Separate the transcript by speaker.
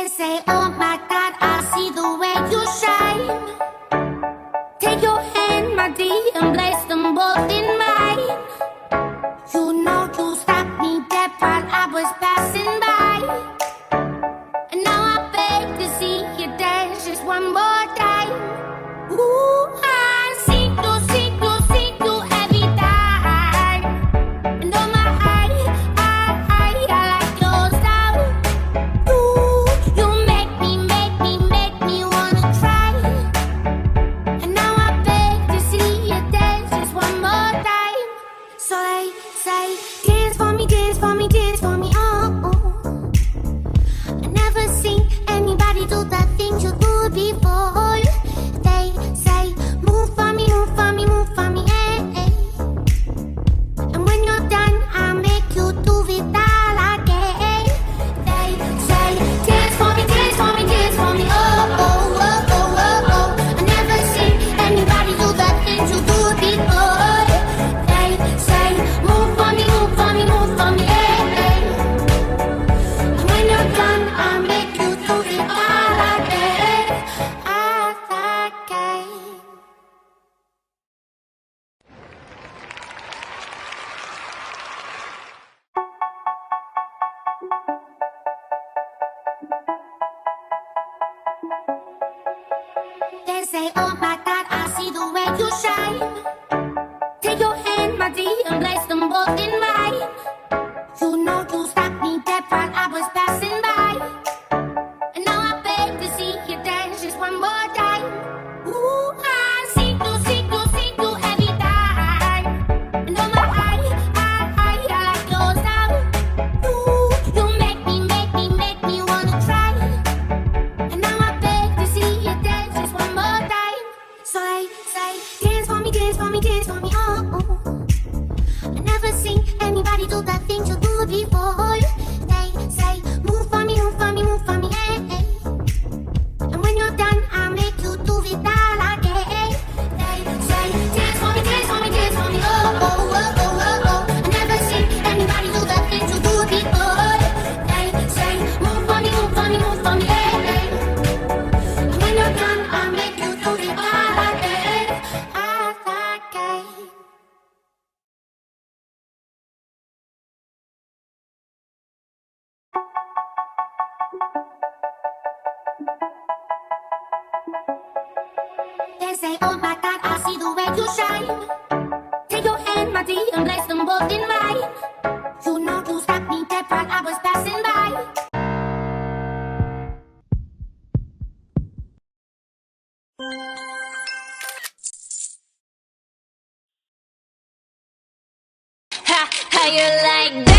Speaker 1: They say, oh my God, I see the way you shine. Take your hand, my dear, and place them both in mine. You know you stopped me dead while I was passing by. And now I beg to see you dance just one more time. Ooh, I see you every time. And oh my, I like your style. You make me wanna try. And now I beg to see you dance just one more time. So they say, dance for me, dance for me, dance for me, oh. I never seen anybody do the things you do before. They say, move for me, move for me, move for me, eh, eh. And when you're done, I'll make you do it all again. They say, dance for me, dance for me, dance for me, oh, oh, oh, oh, oh, oh. I never seen anybody do the things you do before. They say, move for me, move for me, move for me, eh, eh. And when you're done, I'll make you do it all again, all again. They say, oh my God, I see the way you shine. Take your hand, my dear, and place them both in mine. You know you stopped me dead while I was passing by. And now I beg to see you dance just one more time. Ooh, I see you every time. And oh my, I like your style. You make me wanna try. And now I beg to see you dance just one more time. So they say, dance for me, dance for me, dance for me, oh, oh. I never seen anybody do the things you do before. They say, move for me, move for me, move for me, eh, eh. And when you're done, I'll make you do it all again. They say, dance for me, dance for me, dance for me, oh, oh, oh, oh, oh, oh. I never seen anybody do the things you do before. They say, move for me, move for me, move for me, eh, eh. And when you're done, I'll make you do it all again, all again. They say, oh my God, I see the way you shine. Take your hand, my dear, and place them both in mine. You know you stopped me dead while I was passing by.
Speaker 2: How you like that?